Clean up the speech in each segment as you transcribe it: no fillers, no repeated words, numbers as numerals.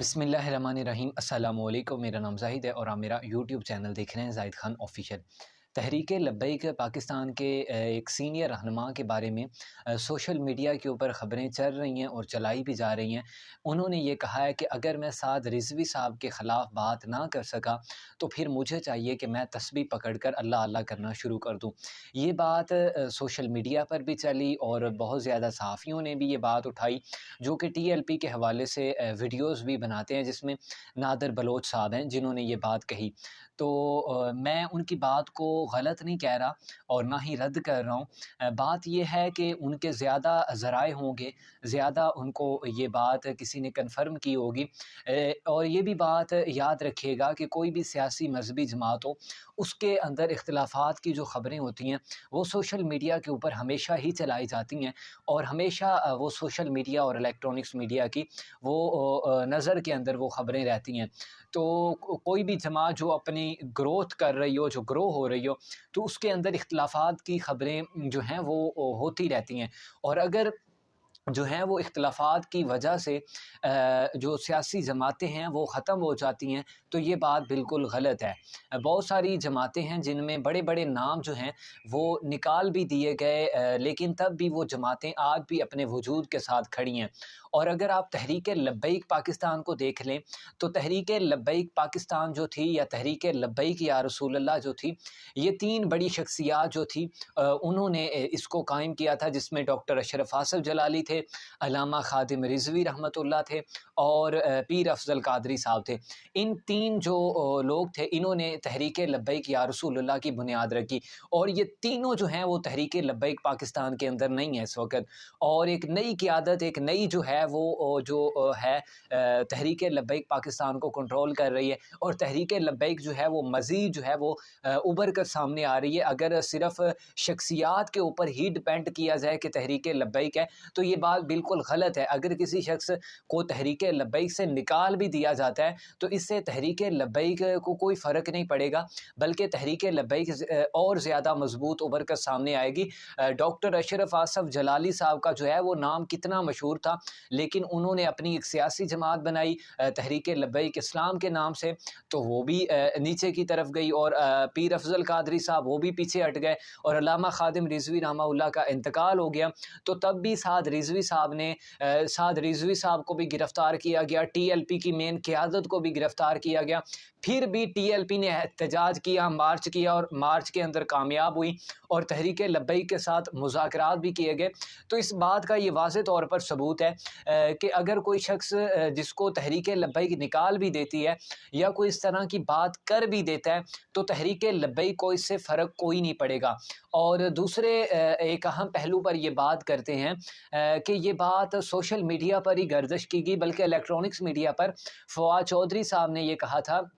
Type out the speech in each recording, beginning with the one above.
बिस्मिल्लाहिर्रहमानिर्रहीम अस्सलामु अलैकुम। मेरा नाम ज़ाहिद है और आप मेरा यूट्यूब चैनल देख रहे हैं ज़ाहिद खान ऑफिशियल। तहरीक लब्बैक पाकिस्तान के एक सीनियर रहनुमा के बारे में सोशल मीडिया के ऊपर ख़बरें चल रही हैं और चलाई भी जा रही हैं। उन्होंने ये कहा है कि अगर मैं साद रिज़वी साहब के ख़िलाफ़ बात ना कर सका तो फिर मुझे चाहिए कि मैं तस्बीह पकड़ कर अल्लाह अल्लाह करना शुरू कर दूँ। ये बात सोशल मीडिया पर भी चली और बहुत ज़्यादा सहाफ़ियों ने भी ये बात उठाई, जो कि TLP के हवाले से वीडियोज़ भी बनाते हैं, जिसमें नादर बलोच साहब हैं जिन्होंने ये बात कही। तो मैं उनकी बात को गलत नहीं कह रहा और ना ही रद्द कर रहा हूँ। बात ये है कि उनके ज़्यादा ज़राए होंगे, ज़्यादा उनको ये बात किसी ने कन्फ़र्म की होगी। और ये भी बात याद रखिएगा कि कोई भी सियासी मज़हबी जमात हो, उसके अंदर इख्तिलाफ़ात की जो ख़बरें होती हैं वो सोशल मीडिया के ऊपर हमेशा ही चलाई जाती हैं और हमेशा वो सोशल मीडिया और इलेक्ट्रॉनिक्स मीडिया की वो नज़र के अंदर वो ख़बरें रहती हैं। तो कोई भी जमात जो अपनी ग्रोथ कर रही हो, जो ग्रो हो रही हो, तो उसके अंदर इख्तिलाफ़ात की ख़बरें जो हैं वो होती रहती हैं। और अगर जो हैं वो इख्तिलाफ़ात की वजह से जो सियासी जमातें हैं वो ख़त्म हो जाती हैं, तो ये बात बिल्कुल गलत है। बहुत सारी जमातें हैं जिनमें बड़े-बड़े नाम जो हैं वो निकाल भी दिए गए, लेकिन तब भी वो जमातें आज भी अपने वजूद के साथ खड़ी हैं। और अगर आप तहरीक लब्बैक पाकिस्तान को देख लें, तो तहरीक लब्बैक पाकिस्तान जो थी या तहरीक लब्बैक या रसूल अल्लाह जो थी, ये 3 बड़ी शख्सियात जो थी उन्होंने इसको कायम किया था, जिसमें डॉक्टर अशरफ आसफ़ जलाली थे, अल्लामा ख़ादिम रिज़वी रहमतुल्लाह थे और पीर अफ़ज़ल क़ादरी साहब थे। इन 3 जो लोग थे, इन्होंने तहरीक लब्बैक या रसूल अल्लाह की बुनियाद रखी और ये तीनों जो हैं वो तहरीक लब्बैक पाकिस्तान के अंदर नहीं है इस वक़्त। और एक नई क़यादत, एक नई जो है वो तहरीक लब्बैक पाकिस्तान को कंट्रोल कर रही है और तहरीक लब्बैक जो है वो मज़ीद जो है वो उभर कर सामने आ रही है। अगर सिर्फ़ शख्सियात के ऊपर ही डिपेंड किया जाए कि तहरीक लब्बैक है, तो ये बात बिल्कुल गलत है। अगर किसी शख्स को तहरीक लब्बैक से निकाल भी दिया जाता है, तो इससे तहरीक लब्बैक को कोई फ़र्क नहीं पड़ेगा, बल्कि तहरीक लब्बैक और ज़्यादा मज़बूत उभर कर सामने आएगी। डॉक्टर अशरफ आसफ़ जलाली साहब का जो है वो नाम कितना मशहूर था, लेकिन उन्होंने अपनी एक सियासी जमात बनाई तहरीक लब्बैक इस्लाम के नाम से, तो वो भी नीचे की तरफ गई और पीर अफ़ज़ल क़ादरी साहब वो भी पीछे हट गए और अल्लामा ख़ादिम रिज़वी रहमतुल्लाह का इंतकाल हो गया। तो तब भी साद रिज़वी साहब को भी गिरफ़्तार किया गया, TLP की मेन क़यादत को भी गिरफ़्तार किया गया। फिर भी TLP ने एहतजाज किया, मार्च किया और मार्च के अंदर कामयाब हुई और तहरीक लब्बैक के साथ मुज़ाकरात भी किए गए। तो इस बात का ये वाज़ेह तौर पर सबूत है कि अगर कोई शख्स जिसको तहरीक लब्बैक निकाल भी देती है या कोई इस तरह की बात कर भी देता है, तो तहरीक लब्बैक को इससे फ़र्क कोई नहीं पड़ेगा। और दूसरे एक अहम पहलू पर ये बात करते हैं कि ये बात सोशल मीडिया पर ही गर्दिश की गई, बल्कि इलेक्ट्रॉनिक्स मीडिया पर फ़वाद चौधरी साहब ने ये कहा था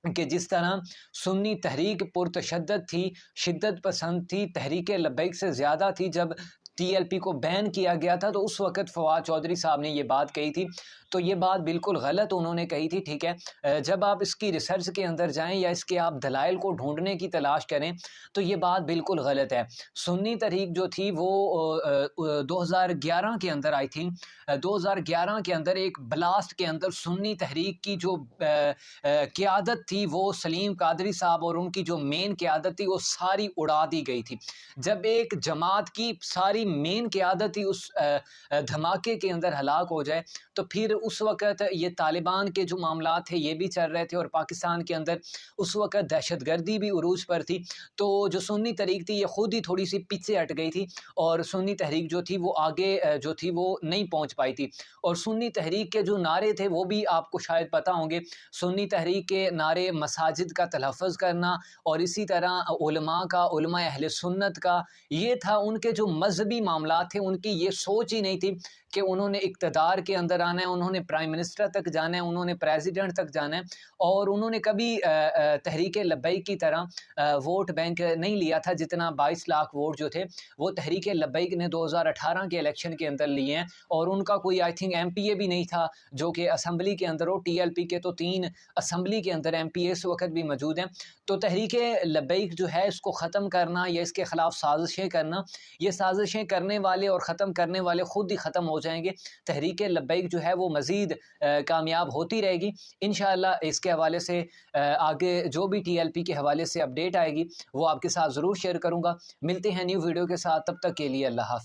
कि जिस तरह सुन्नी तहरीक पुरतशद्दद थी, शिद्दत पसंद थी, तहरीक लब्बैक से ज़्यादा थी जब TLP को बैन किया गया था, तो उस वक़्त फ़वाद चौधरी साहब ने ये बात कही थी। तो ये बात बिल्कुल गलत उन्होंने कही थी, ठीक है। जब आप इसकी रिसर्च के अंदर जाएँ या इसके आप दलाइल को ढूँढने की तलाश करें, तो ये बात बिल्कुल गलत है। सुन्नी तहरीक जो थी वो 2011 के अंदर, आई थिंक 2011 के अंदर एक ब्लास्ट के अंदर सुन्नी तहरीक की जो क़यादत थी वो सलीम कादरी साहब और उनकी जो मेन क़यादत थी वो सारी उड़ा दी गई थी। जब एक जमात की सारी मेन क़यादत ही उस धमाके के अंदर हलाक हो जाए, तो फिर उस वक़्त ये तालिबान के जो मामलात थे ये भी चल रहे थे और पाकिस्तान के अंदर उस वक़्त दहशतगर्दी भी उरूज पर थी। तो जो सुन्नी तहरीक थी ये ख़ुद ही थोड़ी सी पीछे हट गई थी और सुन्नी तहरीक जो थी वो आगे जो थी वो नहीं पहुँच पाई थी। और सुन्नी तहरीक के जो नारे थे वो भी आपको शायद पता होंगे। सुन्नी तहरीक के नारे मसाजिद का तलफ़्फ़ुज़ करना और इसी तरह उलमा का, उलमा अहले सुन्नत का, ये था। उनके जो मज़हबी मामलात थे उनकी ये सोच ही नहीं थी कि उन्होंने इक़्तिदार के अंदर आना है, उन्होंने प्राइम मिनिस्टर तक जाना है, उन्होंने प्रेसिडेंट तक जाना है। और उन्होंने कभी तहरीक लब्बैक की तरह वोट बैंक नहीं लिया था, जितना 22 लाख वोट जो थे वो तहरीक लब्बैक ने 2018 के इलेक्शन के अंदर लिए हैं। और उनका कोई आई थिंक MPA भी नहीं था जो कि असम्बली के अंदर हो। TLP के तो 3 असम्बली के अंदर MPA इस वक्त भी मौजूद हैं। तो तहरीक लब्बैक जो है इसको ख़त्म करना या इसके ख़िलाफ़ साजिशें करना, ये साजिशें करने वाले और ख़त्म करने वाले ख़ुद ही ख़त्म हो जाएंगे। तहरीक लब्बैक जो है वो मज़ीद कामयाब होती रहेगी इंशाअल्लाह। इसके हवाले से आगे जो भी TLP के हवाले से अपडेट आएगी वो आपके साथ ज़रूर शेयर करूँगा। मिलते हैं न्यू वीडियो के साथ, तब तक के लिए अल्लाह हाफ़िज़।